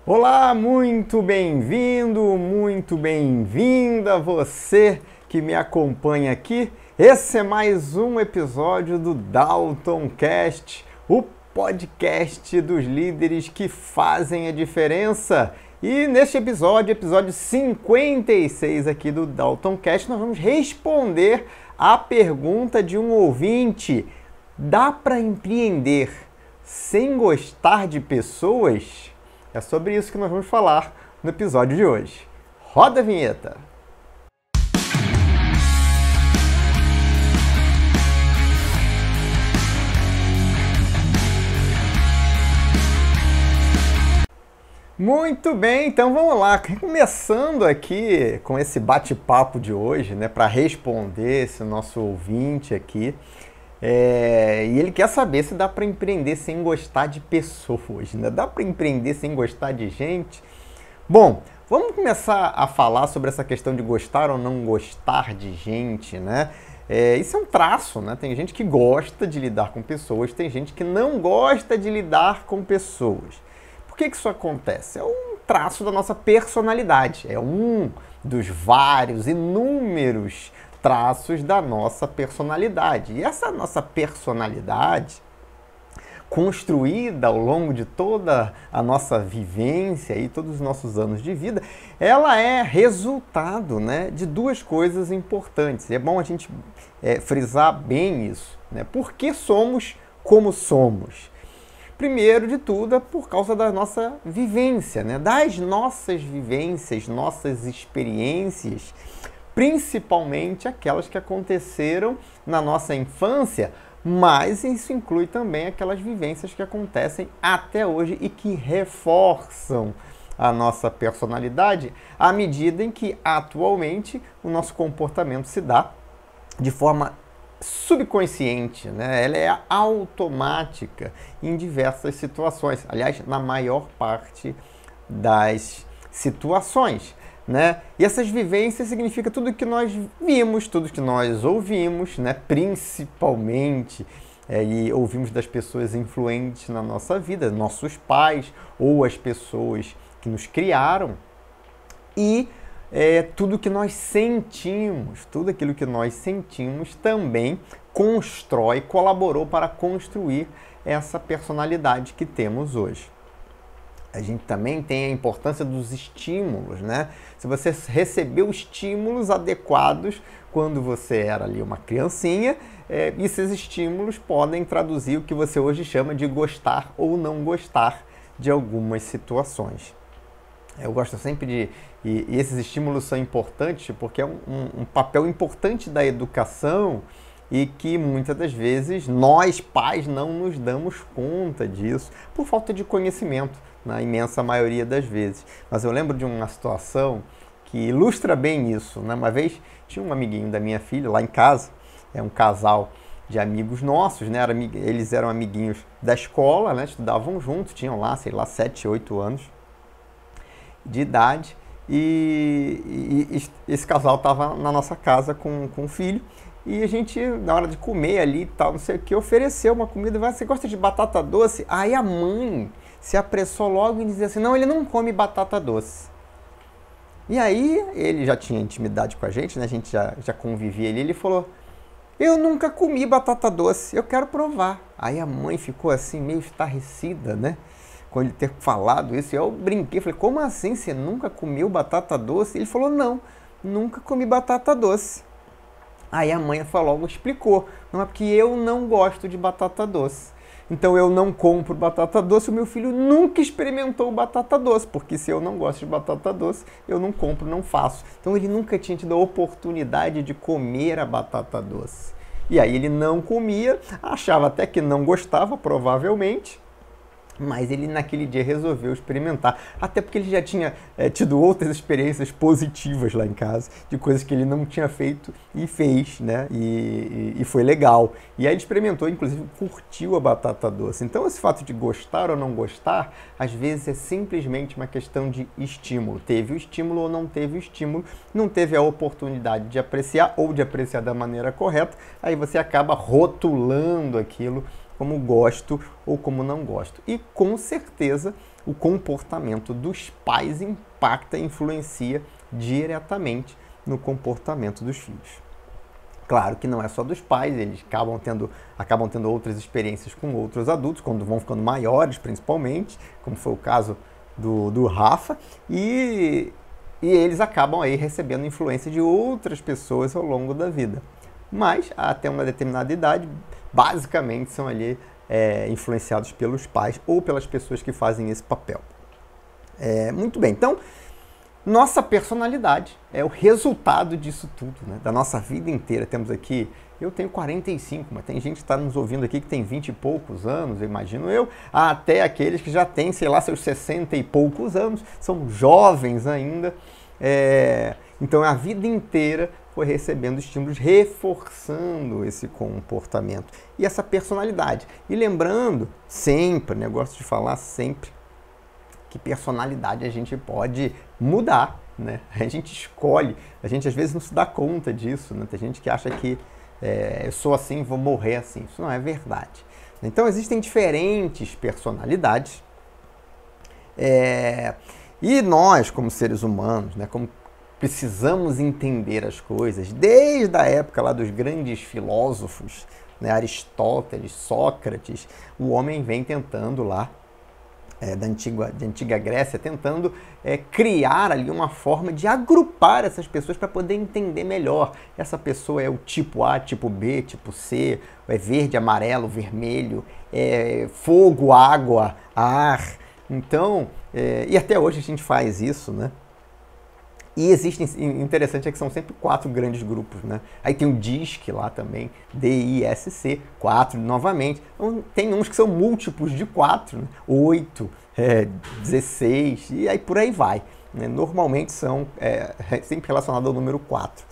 Olá, muito bem-vindo, muito bem-vinda você que me acompanha aqui. Esse é mais um episódio do Dalton Cast, o podcast dos líderes que fazem a diferença. E neste episódio 56 aqui do Dalton Cast, nós vamos responder a pergunta de um ouvinte: dá para empreender sem gostar de pessoas? É sobre isso que nós vamos falar no episódio de hoje. Roda a vinheta! Muito bem, então vamos lá. Começando aqui com esse bate-papo de hoje, né, para responder esse nosso ouvinte aqui. E ele quer saber se dá para empreender sem gostar de pessoas, né? Dá para empreender sem gostar de gente? Bom, vamos começar a falar sobre essa questão de gostar ou não gostar de gente, né? Isso é um traço, né? Tem gente que gosta de lidar com pessoas, tem gente que não gosta de lidar com pessoas. Por que isso acontece? É um traço da nossa personalidade, é um dos vários, inúmeros traços da nossa personalidade. E essa nossa personalidade, construída ao longo de toda a nossa vivência e todos os nossos anos de vida, ela é resultado, né, de duas coisas importantes. E é bom a gente frisar bem isso, né? Por que somos como somos? Primeiro de tudo, é por causa da nossa vivência, né? Das nossas vivências, nossas experiências, principalmente aquelas que aconteceram na nossa infância, mas isso inclui também aquelas vivências que acontecem até hoje e que reforçam a nossa personalidade à medida em que atualmente o nosso comportamento se dá de forma subconsciente, né? Ela é automática em diversas situações, aliás, na maior parte das situações, né? E essas vivências significa tudo que nós vimos, tudo que nós ouvimos, né? Principalmente e ouvimos das pessoas influentes na nossa vida, nossos pais ou as pessoas que nos criaram, e tudo que nós sentimos, tudo aquilo que nós sentimos também colaborou para construir essa personalidade que temos hoje. A gente também tem a importância dos estímulos, né? Se você recebeu estímulos adequados quando você era ali uma criancinha, esses estímulos podem traduzir o que você hoje chama de gostar ou não gostar de algumas situações. Eu gosto sempre e esses estímulos são importantes porque é um papel importante da educação e que muitas das vezes nós, pais, não nos damos conta disso por falta de conhecimento, na imensa maioria das vezes. Mas eu lembro de uma situação que ilustra bem isso, né? Uma vez tinha um amiguinho da minha filha lá em casa, um casal de amigos nossos, né? Eles eram amiguinhos da escola, né? Estudavam juntos, tinham lá, 7, 8 anos de idade, e esse casal estava na nossa casa com o filho, e a gente, na hora de comer ali e tal, não sei o que, ofereceu uma comida. Você gosta de batata doce? Aí a mãe se apressou logo em dizer assim: não, ele não come batata doce. E aí ele já tinha intimidade com a gente, né? A gente já convivia ali. Ele falou: eu nunca comi batata doce, eu quero provar. Aí a mãe ficou assim meio estarrecida, né, com ele ter falado isso. Eu brinquei, falei: como assim, você nunca comeu batata doce? Ele falou: não, nunca comi batata doce. Aí a mãe logo explicou: não, é porque eu não gosto de batata doce. Então eu não compro batata doce, o meu filho nunca experimentou batata doce, porque se eu não gosto de batata doce, eu não compro, não faço. Então ele nunca tinha tido a oportunidade de comer a batata doce. E aí ele não comia, achava até que não gostava, provavelmente, mas ele naquele dia resolveu experimentar, até porque ele já tinha tido outras experiências positivas lá em casa, de coisas que ele não tinha feito e fez, né? E foi legal. E aí ele experimentou, inclusive curtiu a batata doce. Então esse fato de gostar ou não gostar, às vezes é simplesmente uma questão de estímulo. Teve o estímulo ou não teve o estímulo, não teve a oportunidade de apreciar ou de apreciar da maneira correta, aí você acaba rotulando aquilo como gosto ou como não gosto. E com certeza o comportamento dos pais impacta e influencia diretamente no comportamento dos filhos. Claro que não é só dos pais, eles acabam tendo outras experiências com outros adultos, quando vão ficando maiores, principalmente, como foi o caso do Rafa, e eles acabam aí recebendo influência de outras pessoas ao longo da vida. Mas, até uma determinada idade, basicamente são ali influenciados pelos pais ou pelas pessoas que fazem esse papel. Muito bem, então, nossa personalidade é o resultado disso tudo, né? Da nossa vida inteira. Temos aqui, eu tenho 45, mas tem gente que está nos ouvindo aqui que tem 20 e poucos anos, imagino eu, até aqueles que já têm, sei lá, seus 60 e poucos anos, são jovens ainda. Então a vida inteira foi recebendo estímulos, reforçando esse comportamento e essa personalidade. E lembrando sempre, né, gosto de falar sempre, que personalidade a gente pode mudar, né? A gente escolhe, a gente às vezes não se dá conta disso, né? Tem gente que acha que eu sou assim, vou morrer assim. Isso não é verdade. Então existem diferentes personalidades e nós, como seres humanos, né, como precisamos entender as coisas, desde a época lá dos grandes filósofos, né, Aristóteles, Sócrates, o homem vem tentando lá, da antiga Grécia, tentando criar ali uma forma de agrupar essas pessoas para poder entender melhor. Essa pessoa é o tipo A, tipo B, tipo C, é verde, amarelo, vermelho, fogo, água, ar. Então, e até hoje a gente faz isso, né? E existem, interessante é que são sempre 4 grandes grupos, né? Aí tem o DISC lá também, D-I-S-C, 4 novamente. Então, tem uns que são múltiplos de 4, né? 8, 16, e aí por aí vai, né? Normalmente são sempre relacionados ao número 4.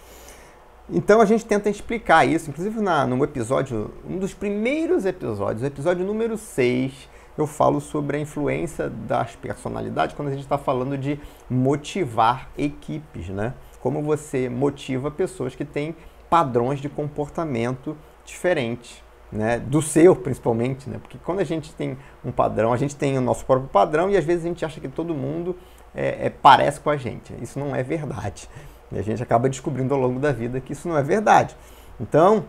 Então a gente tenta explicar isso, inclusive no episódio, um dos primeiros episódios, o episódio número 6, eu falo sobre a influência das personalidades quando a gente está falando de motivar equipes, né? Como você motiva pessoas que têm padrões de comportamento diferentes, né? Do seu, principalmente, né? Porque quando a gente tem um padrão, a gente tem o nosso próprio padrão e às vezes a gente acha que todo mundo parece com a gente. Isso não é verdade. E a gente acaba descobrindo ao longo da vida que isso não é verdade. Então,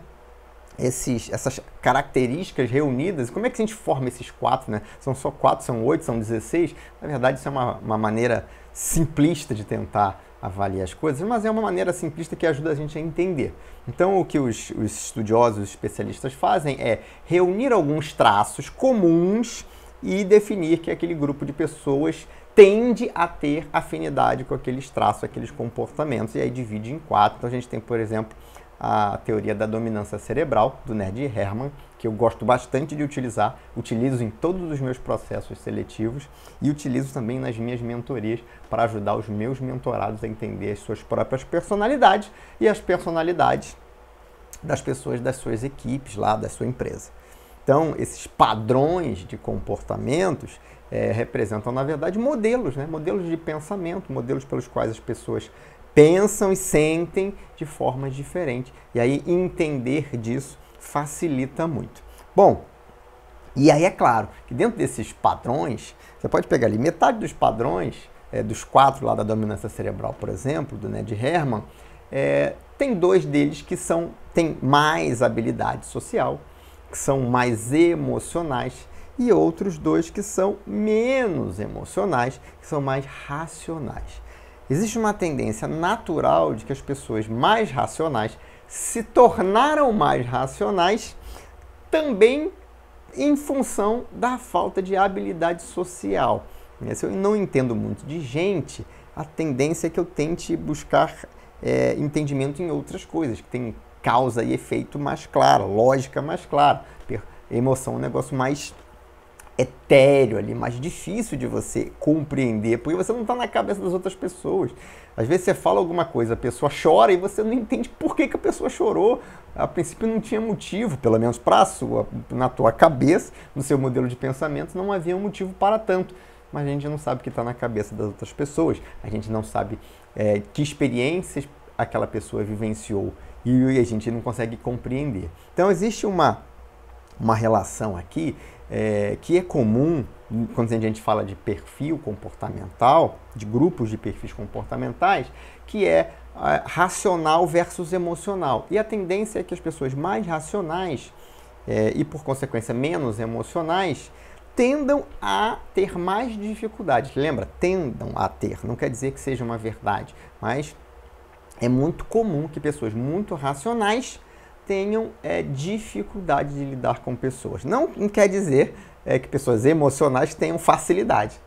essas características reunidas, como é que a gente forma esses 4, né? São só 4, são 8, são 16? Na verdade, isso é uma maneira simplista de tentar avaliar as coisas, mas é uma maneira simplista que ajuda a gente a entender. Então, o que os estudiosos, os especialistas fazem é reunir alguns traços comuns e definir que aquele grupo de pessoas tende a ter afinidade com aqueles traços, aqueles comportamentos, e aí divide em 4. Então, a gente tem, por exemplo, a teoria da dominância cerebral, do Nerd Herman, que eu gosto bastante de utilizar, utilizo em todos os meus processos seletivos e utilizo também nas minhas mentorias para ajudar os meus mentorados a entender as suas próprias personalidades e as personalidades das pessoas das suas equipes lá, da sua empresa. Então, esses padrões de comportamentos representam, na verdade, modelos, né? Modelos de pensamento, modelos pelos quais as pessoas pensam e sentem de forma diferente. E aí entender disso facilita muito. Bom, e aí é claro que dentro desses padrões, você pode pegar ali metade dos padrões, dos 4 lá da dominância cerebral, por exemplo, do Ned Herman, tem 2 deles que têm mais habilidade social, que são mais emocionais, e outros 2 que são menos emocionais, que são mais racionais. Existe uma tendência natural de que as pessoas mais racionais se tornaram mais racionais também em função da falta de habilidade social. Se eu não entendo muito de gente, a tendência é que eu tente buscar entendimento em outras coisas, que tem causa e efeito mais clara, lógica mais clara. Emoção é um negócio mais etéreo ali, mais difícil de você compreender, porque você não está na cabeça das outras pessoas. Às vezes você fala alguma coisa, a pessoa chora e você não entende por que a pessoa chorou. A princípio não tinha motivo, pelo menos na tua cabeça, no seu modelo de pensamento, não havia um motivo para tanto. Mas a gente não sabe o que está na cabeça das outras pessoas, a gente não sabe que experiências aquela pessoa vivenciou e a gente não consegue compreender. Então existe uma relação aqui que é comum quando a gente fala de perfil comportamental, de grupos de perfis comportamentais, que é racional versus emocional. E a tendência é que as pessoas mais racionais e, por consequência, menos emocionais, tendam a ter mais dificuldades. Lembra? Tendam a ter. Não quer dizer que seja uma verdade, mas é muito comum que pessoas muito racionais tenham dificuldade de lidar com pessoas. Não quer dizer que pessoas emocionais tenham facilidade.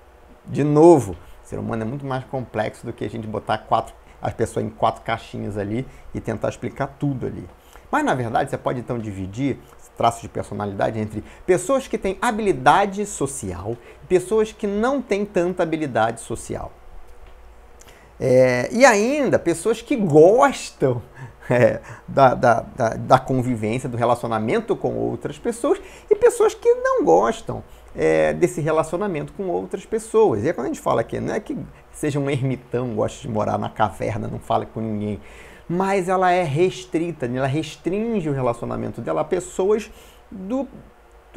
De novo, o ser humano é muito mais complexo do que a gente botar as pessoas em 4 caixinhas ali e tentar explicar tudo ali. Mas, na verdade, você pode, então, dividir traços de personalidade entre pessoas que têm habilidade social e pessoas que não têm tanta habilidade social. E ainda, pessoas que gostam da convivência, do relacionamento com outras pessoas e pessoas que não gostam desse relacionamento com outras pessoas. E quando a gente fala aqui, não é que seja um ermitão, gosta de morar na caverna, não fala com ninguém, mas ela é restrita, ela restringe o relacionamento dela a pessoas do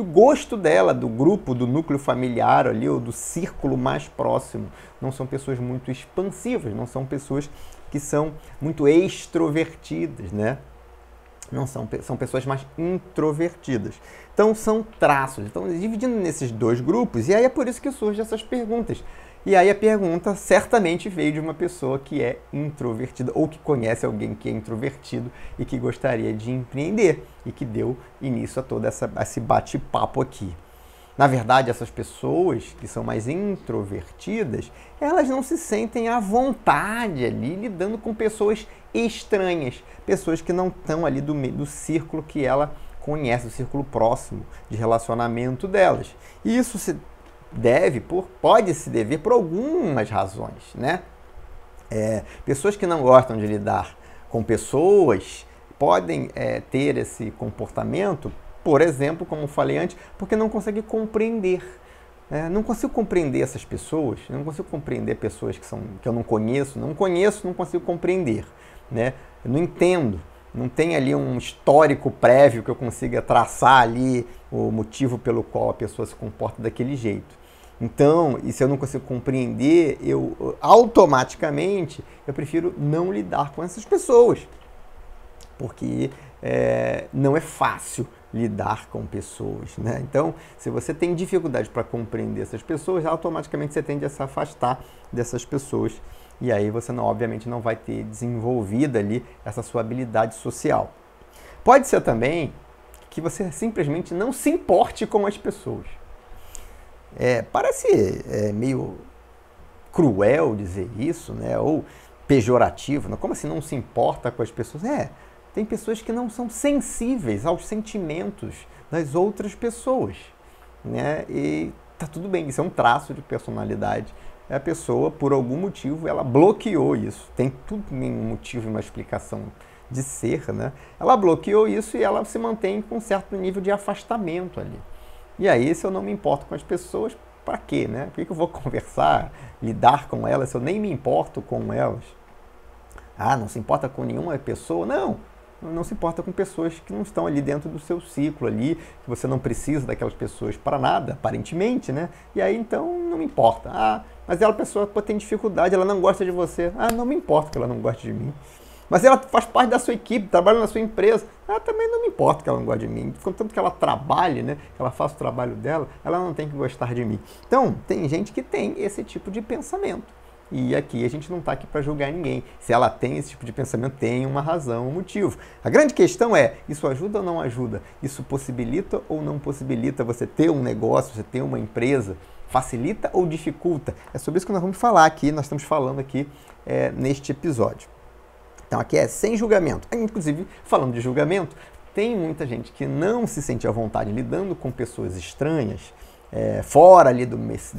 gosto dela, do grupo, do núcleo familiar ali, ou do círculo mais próximo. Não são pessoas muito expansivas, não são pessoas que são muito extrovertidas, né? Não são pessoas mais introvertidas. Então, são traços. Então, dividindo nesses 2 grupos, e aí é por isso que surgem essas perguntas. E aí a pergunta certamente veio de uma pessoa que é introvertida ou que conhece alguém que é introvertido e que gostaria de empreender e que deu início a todo esse bate-papo aqui. Na verdade, essas pessoas que são mais introvertidas, elas não se sentem à vontade ali lidando com pessoas estranhas, pessoas que não estão ali do círculo que ela conhece, o círculo próximo de relacionamento delas. E isso pode se dever por algumas razões, né? Pessoas que não gostam de lidar com pessoas podem ter esse comportamento, por exemplo, como eu falei antes, porque não conseguem compreender. Não consigo compreender essas pessoas, não consigo compreender pessoas que eu não conheço, não consigo compreender, né? Eu não entendo. Não tem ali um histórico prévio que eu consiga traçar ali o motivo pelo qual a pessoa se comporta daquele jeito. Então, e se eu não consigo compreender, automaticamente eu prefiro não lidar com essas pessoas. Porque não é fácil lidar com pessoas, né? Então, se você tem dificuldade para compreender essas pessoas, automaticamente você tende a se afastar dessas pessoas. E aí você, obviamente, não vai ter desenvolvida ali essa sua habilidade social. Pode ser também que você simplesmente não se importe com as pessoas. Parece meio cruel dizer isso, né? Ou pejorativo. Né? Como assim não se importa com as pessoas? Tem pessoas que não são sensíveis aos sentimentos das outras pessoas, né? E tá tudo bem, isso é um traço de personalidade. A pessoa, por algum motivo, ela bloqueou isso. Tem tudo um motivo e uma explicação de ser, né? Ela bloqueou isso e ela se mantém com um certo nível de afastamento ali. E aí, se eu não me importo com as pessoas, para quê, né? Por que eu vou conversar, lidar com elas, se eu nem me importo com elas? Não se importa com nenhuma pessoa? Não se importa com pessoas que não estão ali dentro do seu ciclo ali, que você não precisa daquelas pessoas para nada, aparentemente, né? E aí, então, não me importa. Mas a pessoa tem dificuldade, ela não gosta de você. Não me importa que ela não goste de mim. Mas ela faz parte da sua equipe, trabalha na sua empresa. Também não me importa que ela não goste de mim. Contanto que ela trabalhe, né? Que ela faça o trabalho dela, ela não tem que gostar de mim. Então, tem gente que tem esse tipo de pensamento. E aqui a gente não está aqui para julgar ninguém. Se ela tem esse tipo de pensamento, tem uma razão, um motivo. A grande questão é, isso ajuda ou não ajuda? Isso possibilita ou não possibilita você ter um negócio, você ter uma empresa? Facilita ou dificulta? É sobre isso que nós vamos falar aqui, nós estamos falando aqui neste episódio. Então aqui é sem julgamento. Inclusive, falando de julgamento, tem muita gente que não se sente à vontade lidando com pessoas estranhas, fora ali do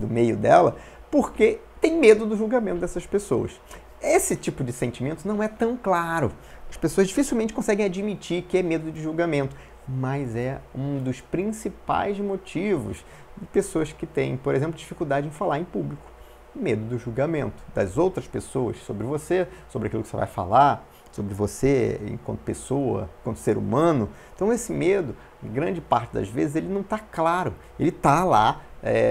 meio dela, porque tem medo do julgamento dessas pessoas. Esse tipo de sentimento não é tão claro. As pessoas dificilmente conseguem admitir que é medo de julgamento, mas é um dos principais motivos de pessoas que têm, por exemplo, dificuldade em falar em público. Medo do julgamento das outras pessoas sobre você, sobre aquilo que você vai falar, sobre você enquanto pessoa, enquanto ser humano. Então esse medo, grande parte das vezes, ele não está claro. Ele está lá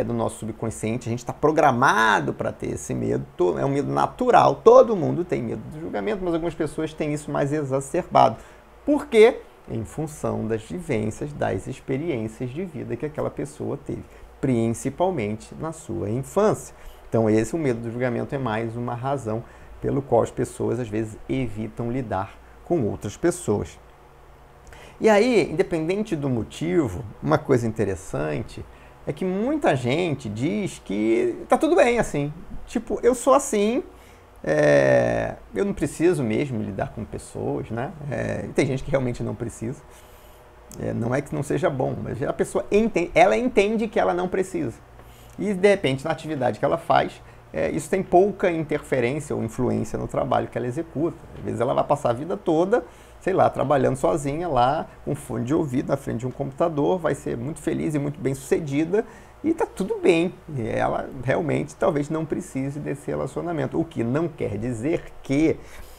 no nosso subconsciente, a gente está programado para ter esse medo. É um medo natural, todo mundo tem medo do julgamento, mas algumas pessoas têm isso mais exacerbado. Por quê? Em função das vivências, das experiências de vida que aquela pessoa teve, principalmente na sua infância. Então o medo do julgamento é mais uma razão pelo qual as pessoas às vezes evitam lidar com outras pessoas. E aí, independente do motivo, uma coisa interessante é que muita gente diz que tá tudo bem assim. Tipo, eu sou assim, eu não preciso mesmo lidar com pessoas, né? E tem gente que realmente não precisa. Não é que não seja bom, mas a pessoa entende que ela não precisa. E, de repente, na atividade que ela faz, isso tem pouca interferência ou influência no trabalho que ela executa. Às vezes ela vai passar a vida toda, sei lá, trabalhando sozinha lá, com fone de ouvido na frente de um computador, vai ser muito feliz e muito bem sucedida e tá tudo bem. E ela realmente talvez não precise desse relacionamento. O que não quer dizer que,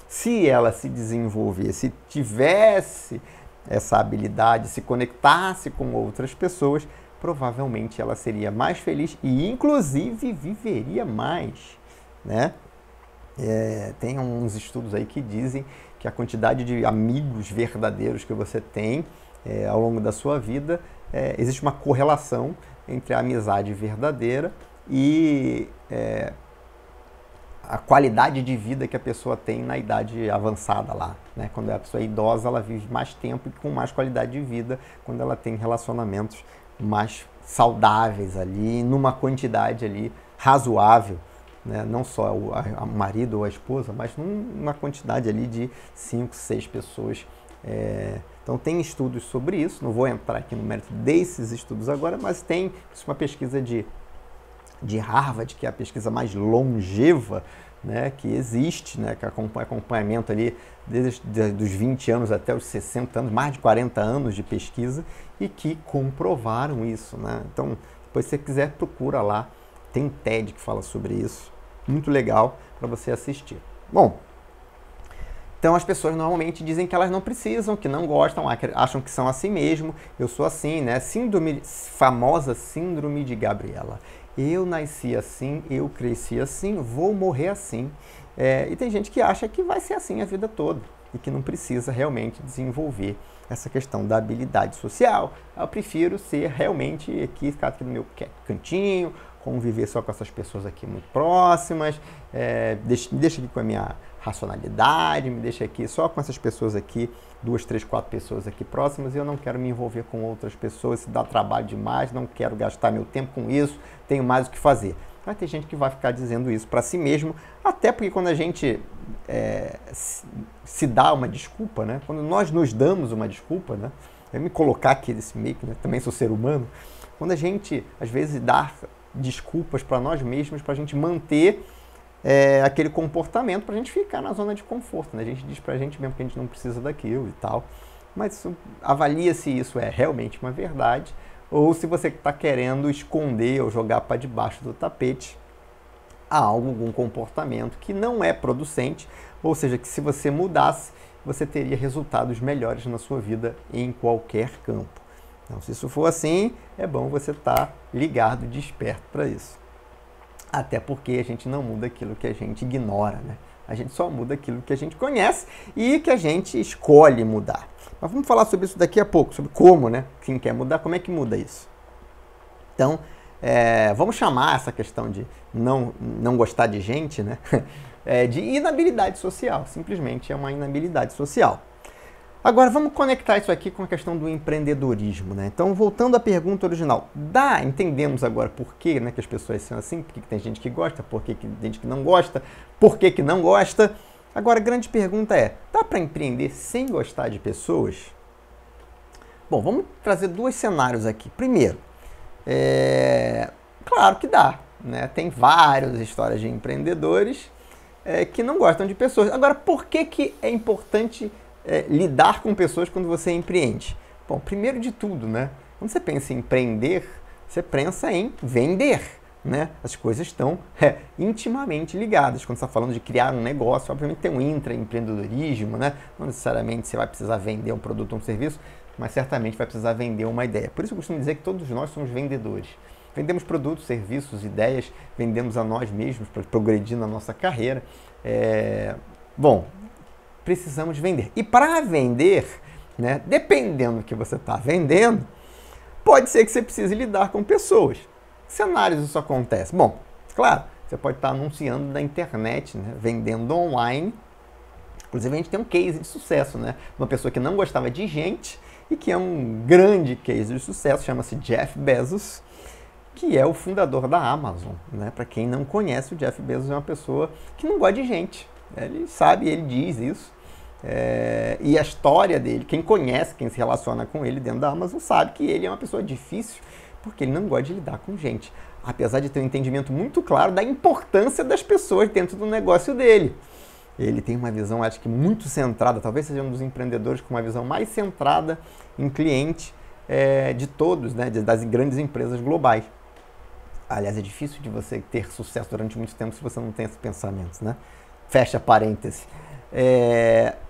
se ela se desenvolvesse, tivesse essa habilidade, se conectasse com outras pessoas, provavelmente ela seria mais feliz e, inclusive, viveria mais, né? Tem uns estudos aí que dizem que a quantidade de amigos verdadeiros que você tem ao longo da sua vida, existe uma correlação entre a amizade verdadeira e a qualidade de vida que a pessoa tem na idade avançada lá, né? Quando a pessoa é idosa, ela vive mais tempo e com mais qualidade de vida quando ela tem relacionamentos mais saudáveis ali, numa quantidade ali razoável, né? Não só o marido ou a esposa, mas numa quantidade ali de 5, 6 pessoas. Então tem estudos sobre isso, não vou entrar aqui no mérito desses estudos agora, mas tem uma pesquisa de Harvard, que é a pesquisa mais longeva, né, que existe, né, que acompanha acompanhamento ali desde dos 20 anos até os 60 anos, mais de 40 anos de pesquisa, e que comprovaram isso, né? Então, depois se você quiser, procura lá, tem TED que fala sobre isso, muito legal para você assistir. Bom, então as pessoas normalmente dizem que elas não precisam, que não gostam, acham que são assim mesmo, eu sou assim, né? Famosa síndrome de Gabriela. Eu nasci assim, eu cresci assim, vou morrer assim. E tem gente que acha que vai ser assim a vida toda e que não precisa realmente desenvolver essa questão da habilidade social. Eu prefiro ser realmente aqui, ficar aqui no meu cantinho, conviver só com essas pessoas aqui muito próximas, me deixa aqui com a minha racionalidade, me deixa aqui só com essas pessoas aqui, 2, 3, 4 pessoas aqui próximas, e eu não quero me envolver com outras pessoas, se dá trabalho demais, não quero gastar meu tempo com isso, tenho mais o que fazer. Vai ter gente que vai ficar dizendo isso para si mesmo, até porque quando a gente se dá uma desculpa, né? Quando nós nos damos uma desculpa, né? Eu me colocar aqui nesse meio, né? Também sou ser humano, quando a gente, às vezes, dá desculpas para nós mesmos, para a gente manter aquele comportamento, para a gente ficar na zona de conforto, né? A gente diz para a gente mesmo que a gente não precisa daquilo e tal, mas avalia se isso é realmente uma verdade ou se você está querendo esconder ou jogar para debaixo do tapete algum comportamento que não é producente, ou seja, que se você mudasse, você teria resultados melhores na sua vida em qualquer campo. Então, se isso for assim, é bom você estar ligado e desperto para isso. Até porque a gente não muda aquilo que a gente ignora, né? A gente só muda aquilo que a gente conhece e que a gente escolhe mudar. Mas vamos falar sobre isso daqui a pouco, sobre como, né? Quem quer mudar, como é que muda isso? Então, vamos chamar essa questão de não gostar de gente, né? De inabilidade social. Simplesmente é uma inabilidade social. Agora, vamos conectar isso aqui com a questão do empreendedorismo, né? Então, voltando à pergunta original, entendemos agora por que, né, que as pessoas são assim, por que tem gente que gosta, por que tem gente que não gosta, por que não gosta. Agora, a grande pergunta dá para empreender sem gostar de pessoas? Bom, vamos trazer 2 cenários aqui. Primeiro, claro que dá, né? Tem várias histórias de empreendedores que não gostam de pessoas. Agora, por que é importante lidar com pessoas quando você empreende? Bom, primeiro de tudo, né? Quando você pensa em empreender, você pensa em vender, né? As coisas estão intimamente ligadas. Quando você está falando de criar um negócio, obviamente tem um intraempreendedorismo, né? Não necessariamente você vai precisar vender um produto ou um serviço, mas certamente vai precisar vender uma ideia. Por isso eu costumo dizer que todos nós somos vendedores. Vendemos produtos, serviços, ideias, vendemos a nós mesmos para progredir na nossa carreira. Bom, precisamos vender. E para vender, né, dependendo do que você está vendendo, pode ser que você precise lidar com pessoas. Que cenários isso acontece? Bom, claro, você pode estar anunciando na internet, né, vendendo online. Inclusive, a gente tem um case de sucesso, né? Uma pessoa que não gostava de gente e que é um grande case de sucesso, chama-se Jeff Bezos, que é o fundador da Amazon, né? Para quem não conhece, o Jeff Bezos é uma pessoa que não gosta de gente. Ele sabe, ele diz isso. E a história dele, quem conhece, quem se relaciona com ele dentro da Amazon, sabe que ele é uma pessoa difícil, porque ele não gosta de lidar com gente. Apesar de ter um entendimento muito claro da importância das pessoas dentro do negócio dele. Ele tem uma visão, acho que muito centrada, talvez seja um dos empreendedores com uma visão mais centrada em cliente de todos, né? Das grandes empresas globais. Aliás, é difícil de você ter sucesso durante muito tempo se você não tem esses pensamentos, né? Fecha parêntese.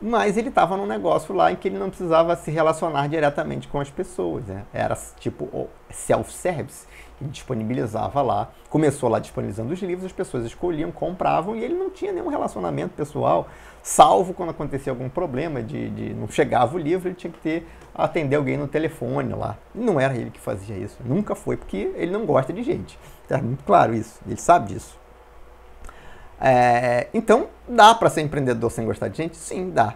Mas ele estava num negócio lá em que ele não precisava se relacionar diretamente com as pessoas, né? Era tipo self-service. Ele disponibilizava lá, começou lá disponibilizando os livros, as pessoas escolhiam, compravam e ele não tinha nenhum relacionamento pessoal, salvo quando acontecia algum problema de não chegava o livro, ele tinha que atender alguém no telefone lá. Não era ele que fazia isso, nunca foi, porque ele não gosta de gente. É muito claro isso, ele sabe disso. Então, dá para ser empreendedor sem gostar de gente? Sim, dá.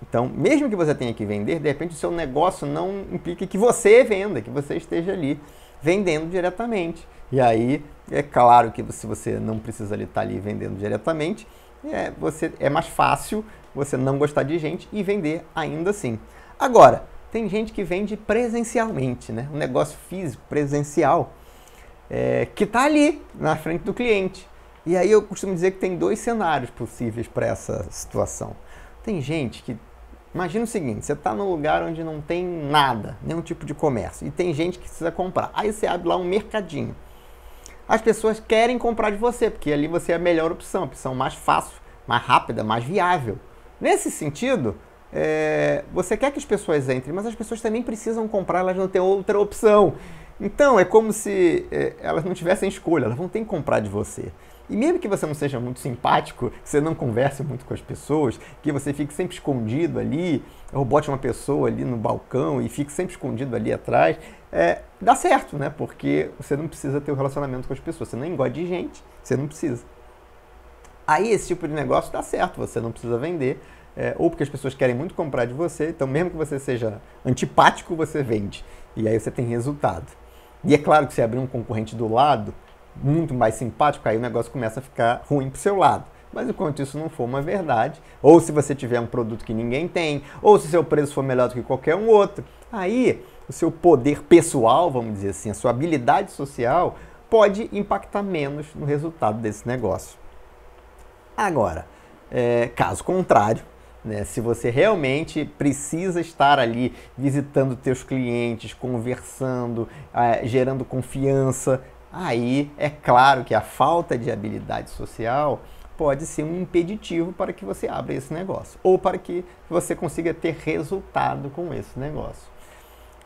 Então, mesmo que você tenha que vender, de repente o seu negócio não implica que você venda, que você esteja ali vendendo diretamente. E aí, é claro que se você não precisa estar ali vendendo diretamente, é mais fácil você não gostar de gente e vender ainda assim. Agora, tem gente que vende presencialmente, né? Um negócio físico, presencial, que está ali na frente do cliente. E aí eu costumo dizer que tem dois cenários possíveis para essa situação. Tem gente que... Imagina o seguinte, você está num lugar onde não tem nada, nenhum tipo de comércio, e tem gente que precisa comprar. Aí você abre lá um mercadinho. As pessoas querem comprar de você, porque ali você é a melhor opção, a opção mais fácil, mais rápida, mais viável. Nesse sentido, você quer que as pessoas entrem, mas as pessoas também precisam comprar, elas não têm outra opção. Então, é como se elas não tivessem escolha, elas vão ter que comprar de você. E mesmo que você não seja muito simpático, que você não converse muito com as pessoas, que você fique sempre escondido ali, ou bote uma pessoa ali no balcão e fique sempre escondido ali atrás, dá certo, né? Porque você não precisa ter um relacionamento com as pessoas. Você nem gosta de gente, você não precisa. Aí esse tipo de negócio dá certo, você não precisa vender, ou porque as pessoas querem muito comprar de você, então mesmo que você seja antipático, você vende. E aí você tem resultado. E é claro que se abrir um concorrente do lado, muito mais simpático, aí o negócio começa a ficar ruim para o seu lado. Mas enquanto isso não for uma verdade, ou se você tiver um produto que ninguém tem, ou se seu preço for melhor do que qualquer um outro, aí o seu poder pessoal, vamos dizer assim, a sua habilidade social, pode impactar menos no resultado desse negócio. Agora, caso contrário, né, se você realmente precisa estar ali visitando teus clientes, conversando, gerando confiança, aí é claro que a falta de habilidade social pode ser um impeditivo para que você abra esse negócio ou para que você consiga ter resultado com esse negócio.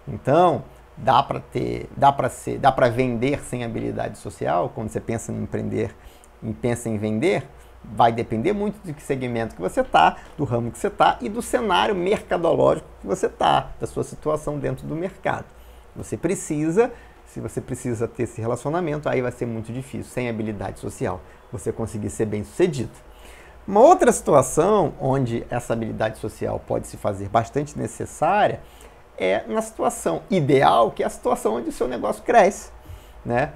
Então, dá para vender sem habilidade social? Quando você pensa em empreender e pensa em vender, vai depender muito de que segmento que você está, do ramo que você está e do cenário mercadológico que você está, da sua situação dentro do mercado. Se você precisa ter esse relacionamento, aí vai ser muito difícil, sem habilidade social, você conseguir ser bem sucedido. Uma outra situação onde essa habilidade social pode se fazer bastante necessária é na situação ideal, que é a situação onde o seu negócio cresce, né?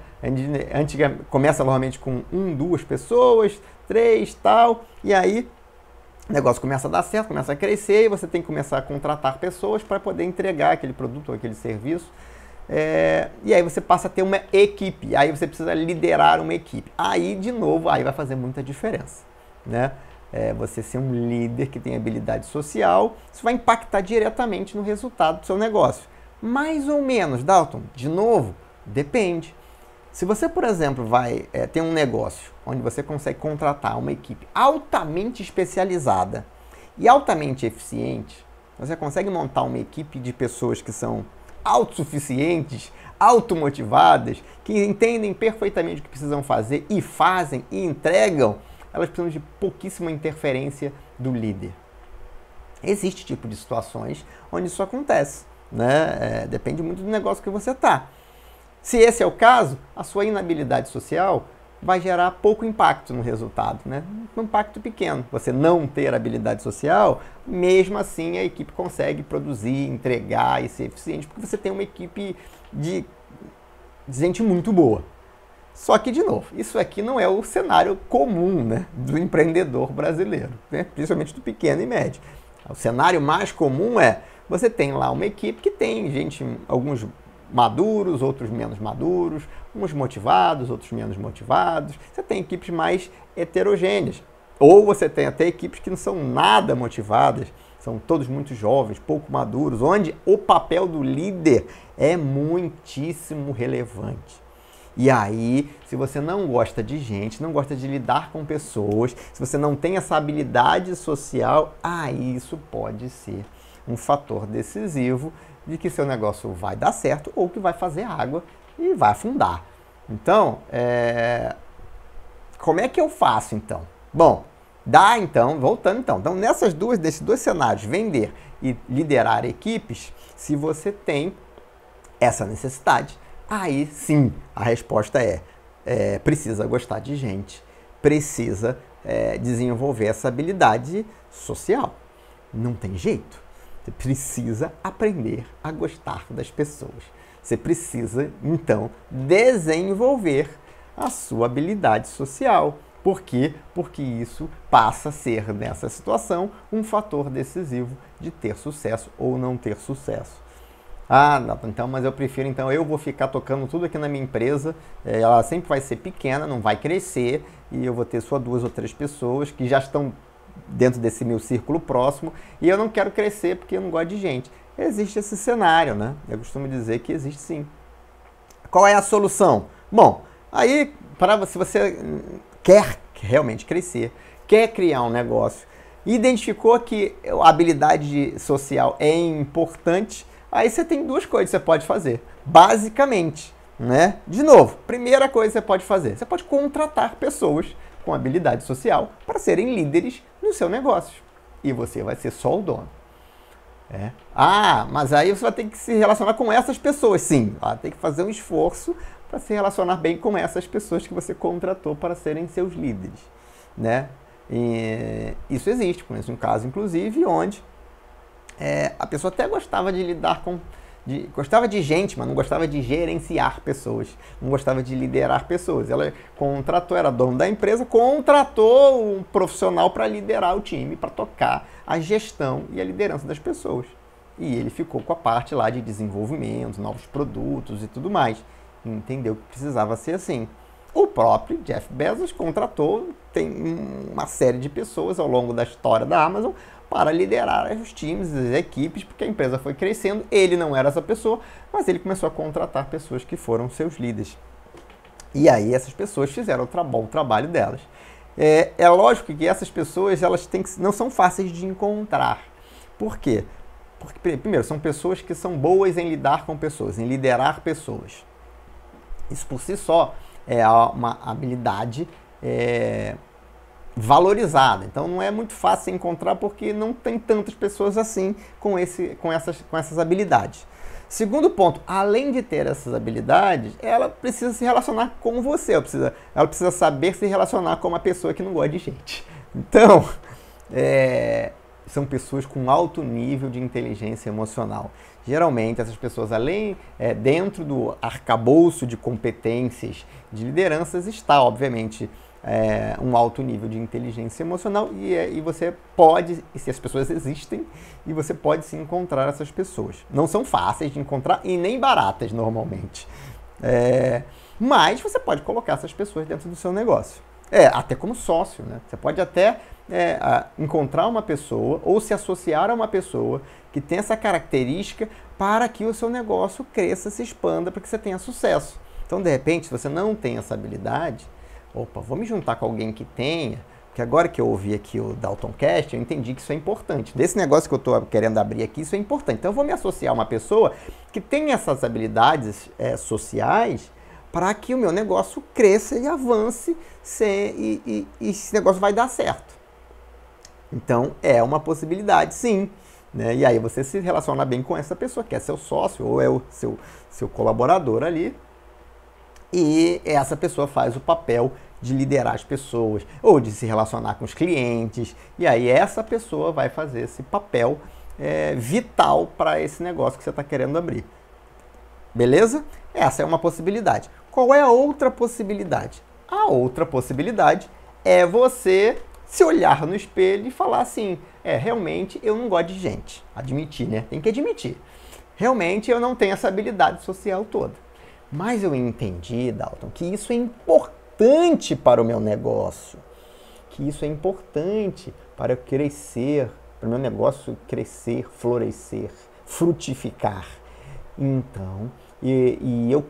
Começa normalmente com 1, 2 pessoas, 3, tal, e aí o negócio começa a dar certo, começa a crescer e você tem que começar a contratar pessoas para poder entregar aquele produto ou aquele serviço. E aí você passa a ter uma equipe, aí você precisa liderar uma equipe. Aí, de novo, aí vai fazer muita diferença, né? Você ser um líder que tem habilidade social, isso vai impactar diretamente no resultado do seu negócio. Mais ou menos, Dalton, de novo, depende. Se você, por exemplo, vai ter um negócio onde você consegue contratar uma equipe altamente especializada e altamente eficiente, você consegue montar uma equipe de pessoas que são autossuficientes, automotivadas, que entendem perfeitamente o que precisam fazer e fazem e entregam, elas precisam de pouquíssima interferência do líder. Existe tipo de situações onde isso acontece, né? Depende muito do negócio que você está. Se esse é o caso, a sua inabilidade social vai gerar pouco impacto no resultado, né? Um impacto pequeno. Você não ter habilidade social, mesmo assim a equipe consegue produzir, entregar e ser eficiente, porque você tem uma equipe de gente muito boa. Só que, de novo, isso aqui não é o cenário comum, né, do empreendedor brasileiro, né? Principalmente do pequeno e médio. O cenário mais comum é, você tem lá uma equipe que tem gente, alguns maduros, outros menos maduros, uns motivados, outros menos motivados. Você tem equipes mais heterogêneas. Ou você tem até equipes que não são nada motivadas, são todos muito jovens, pouco maduros, onde o papel do líder é muitíssimo relevante. E aí, se você não gosta de gente, não gosta de lidar com pessoas, se você não tem essa habilidade social, aí isso pode ser um fator decisivo de que seu negócio vai dar certo ou que vai fazer água e vai afundar. Então, como é que eu faço então? Bom, voltando então, nesses dois cenários, vender e liderar equipes, se você tem essa necessidade, aí sim a resposta precisa gostar de gente, precisa desenvolver essa habilidade social. Não tem jeito. Você precisa aprender a gostar das pessoas. Você precisa, então, desenvolver a sua habilidade social. Por quê? Porque isso passa a ser, nessa situação, um fator decisivo de ter sucesso ou não ter sucesso. Ah, não, então, mas eu prefiro, então, eu vou ficar tocando tudo aqui na minha empresa, ela sempre vai ser pequena, não vai crescer, e eu vou ter só 2 ou 3 pessoas que já estão dentro desse meu círculo próximo, e eu não quero crescer porque eu não gosto de gente. Existe esse cenário, né? Eu costumo dizer que existe sim. Qual é a solução? Bom, aí, se você quer realmente crescer, quer criar um negócio, identificou que a habilidade social é importante, aí você tem 2 coisas que você pode fazer, basicamente, né? De novo, primeira coisa que você pode fazer, você pode contratar pessoas com habilidade social para serem líderes no seu negócio. E você vai ser só o dono. Ah, mas aí você vai ter que se relacionar com essas pessoas, sim. Tem que fazer um esforço para se relacionar bem com essas pessoas que você contratou para serem seus líderes, né? E isso existe, conheço um caso, inclusive, onde a pessoa até gostava de lidar com... gostava de gente, mas não gostava de gerenciar pessoas, não gostava de liderar pessoas. Ela contratou, era dono da empresa, contratou um profissional para liderar o time, para tocar a gestão e a liderança das pessoas. E ele ficou com a parte lá de desenvolvimento, novos produtos e tudo mais. E entendeu que precisava ser assim. O próprio Jeff Bezos contratou, tem uma série de pessoas ao longo da história da Amazon para liderar os times, as equipes, porque a empresa foi crescendo. Ele não era essa pessoa, mas ele começou a contratar pessoas que foram seus líderes. E aí essas pessoas fizeram o bom trabalho delas. É lógico que essas pessoas não são fáceis de encontrar. Por quê? Porque, primeiro, são pessoas que são boas em lidar com pessoas, em liderar pessoas. Isso por si só é uma habilidade valorizada. Então não é muito fácil encontrar porque não tem tantas pessoas assim com essas habilidades. Segundo ponto, além de ter essas habilidades, ela precisa se relacionar com você. Ela precisa saber se relacionar com uma pessoa que não gosta de gente. Então, são pessoas com alto nível de inteligência emocional. Geralmente, essas pessoas, dentro do arcabouço de competências de lideranças, está, obviamente, um alto nível de inteligência emocional e você pode, se as pessoas existem, e você pode sim encontrar essas pessoas. Não são fáceis de encontrar e nem baratas normalmente. Mas você pode colocar essas pessoas dentro do seu negócio. Até como sócio, né? Você pode até encontrar uma pessoa ou se associar a uma pessoa que tem essa característica para que o seu negócio cresça, se expanda, para que você tenha sucesso. Então, de repente, se você não tem essa habilidade, opa, vou me juntar com alguém que tenha, porque agora que eu ouvi aqui o Daltoncast, eu entendi que isso é importante. Desse negócio que eu estou querendo abrir aqui, isso é importante. Então, eu vou me associar a uma pessoa que tem essas habilidades sociais para que o meu negócio cresça e avance e esse negócio vai dar certo. Então, é uma possibilidade, sim. Né? E aí você se relaciona bem com essa pessoa, que é seu sócio ou é o seu colaborador ali. E essa pessoa faz o papel de liderar as pessoas ou de se relacionar com os clientes. E aí essa pessoa vai fazer esse papel vital para esse negócio que você está querendo abrir. Beleza? Essa é uma possibilidade. Qual é a outra possibilidade? A outra possibilidade é você se olhar no espelho e falar assim, realmente eu não gosto de gente. Admitir, né? Tem que admitir. Realmente eu não tenho essa habilidade social toda. Mas eu entendi, Dalton, que isso é importante para o meu negócio. Que isso é importante para eu crescer, para o meu negócio crescer, florescer, frutificar. Então, eu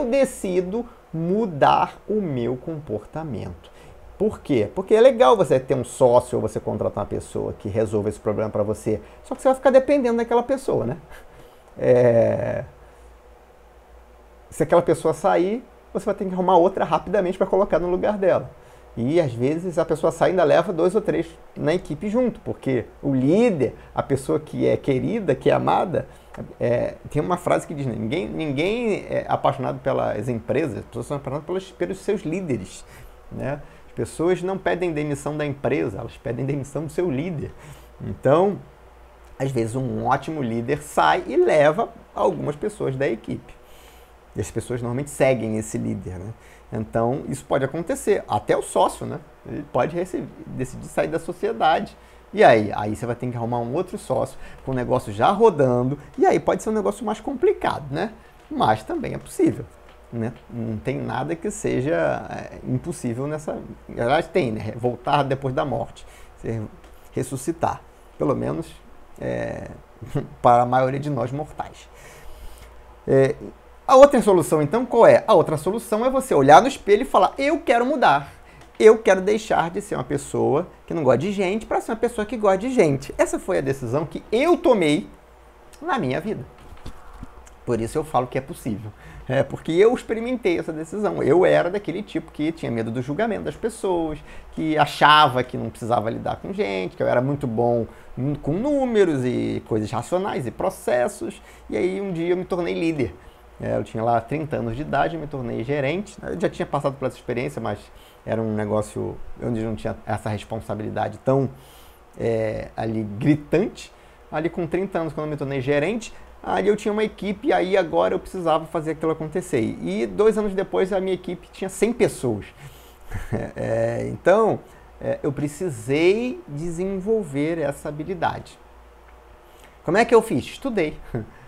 decido mudar o meu comportamento. Por quê? Porque é legal você ter um sócio ou você contratar uma pessoa que resolva esse problema para você. Só que você vai ficar dependendo daquela pessoa, né? Se aquela pessoa sair, você vai ter que arrumar outra rapidamente para colocar no lugar dela. E às vezes a pessoa sai e ainda leva 2 ou 3 na equipe junto, porque o líder, a pessoa que é querida, que é amada, tem uma frase que diz, né? Ninguém é apaixonado pelas empresas, as pessoas são apaixonadas pelos seus líderes, né? As pessoas não pedem demissão da empresa, elas pedem demissão do seu líder. Então, às vezes um ótimo líder sai e leva algumas pessoas da equipe. E as pessoas normalmente seguem esse líder, né? Então, isso pode acontecer. Até o sócio, né? Ele pode decidir sair da sociedade. E aí você vai ter que arrumar um outro sócio com o negócio já rodando. E aí pode ser um negócio mais complicado, né? Mas também é possível, né? Não tem nada que seja impossível nessa... Na verdade tem, né? Voltar depois da morte. Ressuscitar. Pelo menos para a maioria de nós mortais. A outra solução, então, qual é? A outra solução é você olhar no espelho e falar, eu quero mudar. Eu quero deixar de ser uma pessoa que não gosta de gente para ser uma pessoa que gosta de gente. Essa foi a decisão que eu tomei na minha vida. Por isso eu falo que é possível. Porque eu experimentei essa decisão. Eu era daquele tipo que tinha medo do julgamento das pessoas, que achava que não precisava lidar com gente, que eu era muito bom com números e coisas racionais e processos. E aí um dia eu me tornei líder. Eu tinha lá 30 anos de idade, me tornei gerente. Eu já tinha passado por essa experiência, mas era um negócio onde não tinha essa responsabilidade tão ali gritante. Ali com 30 anos, quando eu me tornei gerente, ali eu tinha uma equipe e aí agora eu precisava fazer aquilo acontecer. E 2 anos depois a minha equipe tinha 100 pessoas. Então, eu precisei desenvolver essa habilidade. Como é que eu fiz? Estudei.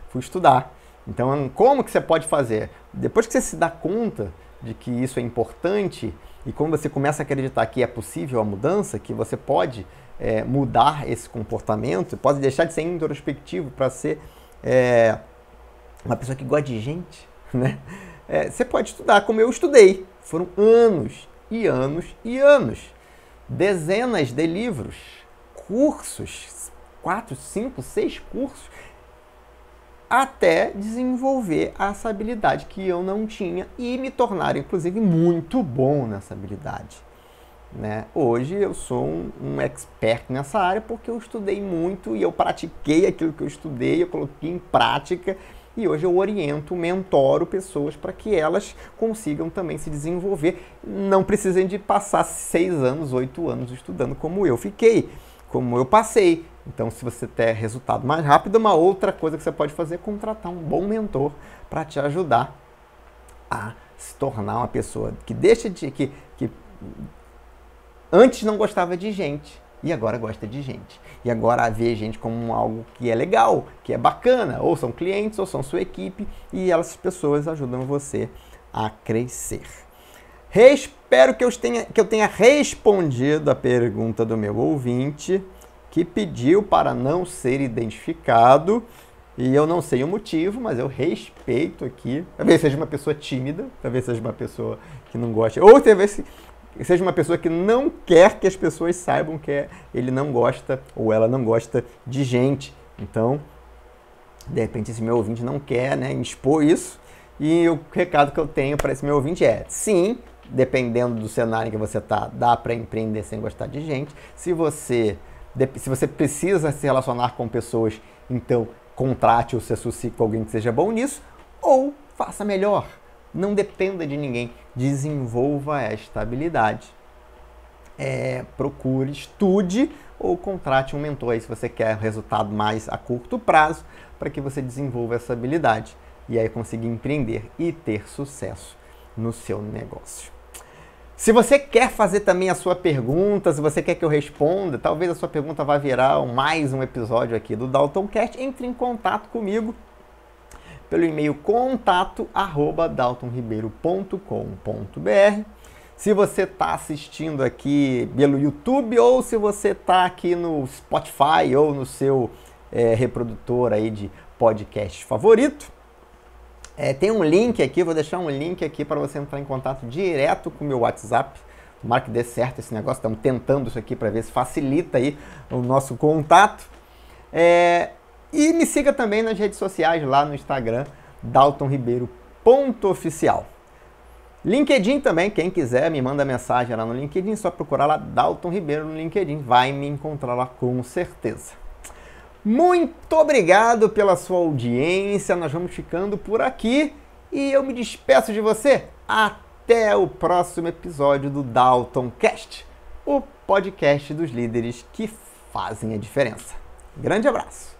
Fui estudar. Então, como que você pode fazer? Depois que você se dá conta de que isso é importante e quando você começa a acreditar que é possível a mudança, que você pode mudar esse comportamento, pode deixar de ser introspectivo para ser uma pessoa que gosta de gente, né? Você pode estudar como eu estudei. Foram anos e anos e anos. Dezenas de livros, cursos, 4, 5, 6 cursos, até desenvolver essa habilidade que eu não tinha e me tornar, inclusive, muito bom nessa habilidade. Né? Hoje eu sou um expert nessa área porque eu estudei muito e eu pratiquei aquilo que eu estudei, eu coloquei em prática e hoje eu oriento, mentoro pessoas para que elas consigam também se desenvolver. Não precisem de passar 6 anos, 8 anos estudando como eu fiquei, como eu passei. Então, se você quer resultado mais rápido, uma outra coisa que você pode fazer é contratar um bom mentor para te ajudar a se tornar uma pessoa que deixa de... que antes não gostava de gente e agora gosta de gente. E agora vê gente como algo que é legal, que é bacana. Ou são clientes, ou são sua equipe e essas pessoas ajudam você a crescer. Espero que eu tenha respondido a pergunta do meu ouvinte, que pediu para não ser identificado. E eu não sei o motivo, mas eu respeito aqui. Talvez seja uma pessoa tímida, talvez seja uma pessoa que não gosta, ou talvez seja uma pessoa que não quer que as pessoas saibam que ele não gosta ou ela não gosta de gente. Então, de repente, esse meu ouvinte não quer, né, expor isso. E o recado que eu tenho para esse meu ouvinte é: sim, dependendo do cenário em que você está, dá para empreender sem gostar de gente. Se você precisa se relacionar com pessoas, então contrate ou se associe com alguém que seja bom nisso, ou faça melhor. Não dependa de ninguém. Desenvolva esta habilidade. Procure, estude ou contrate um mentor aí se você quer resultado mais a curto prazo, para que você desenvolva essa habilidade e aí conseguir empreender e ter sucesso no seu negócio. Se você quer fazer também a sua pergunta, se você quer que eu responda, talvez a sua pergunta vá virar mais um episódio aqui do DaltonCast, entre em contato comigo pelo e-mail contato@daltonribeiro.com.br. Se você está assistindo aqui pelo YouTube ou se você está aqui no Spotify ou no seu reprodutor aí de podcast favorito, tem um link aqui, vou deixar um link aqui para você entrar em contato direto com o meu WhatsApp. Tomara que dê certo esse negócio, estamos tentando isso aqui para ver se facilita aí o nosso contato. E me siga também nas redes sociais, lá no Instagram, daltonribeiro.oficial. LinkedIn também, quem quiser me manda mensagem lá no LinkedIn, só procurar lá Dalton Ribeiro no LinkedIn, vai me encontrar lá com certeza. Muito obrigado pela sua audiência, nós vamos ficando por aqui e eu me despeço de você. Até o próximo episódio do DaltonCast, o podcast dos líderes que fazem a diferença. Grande abraço!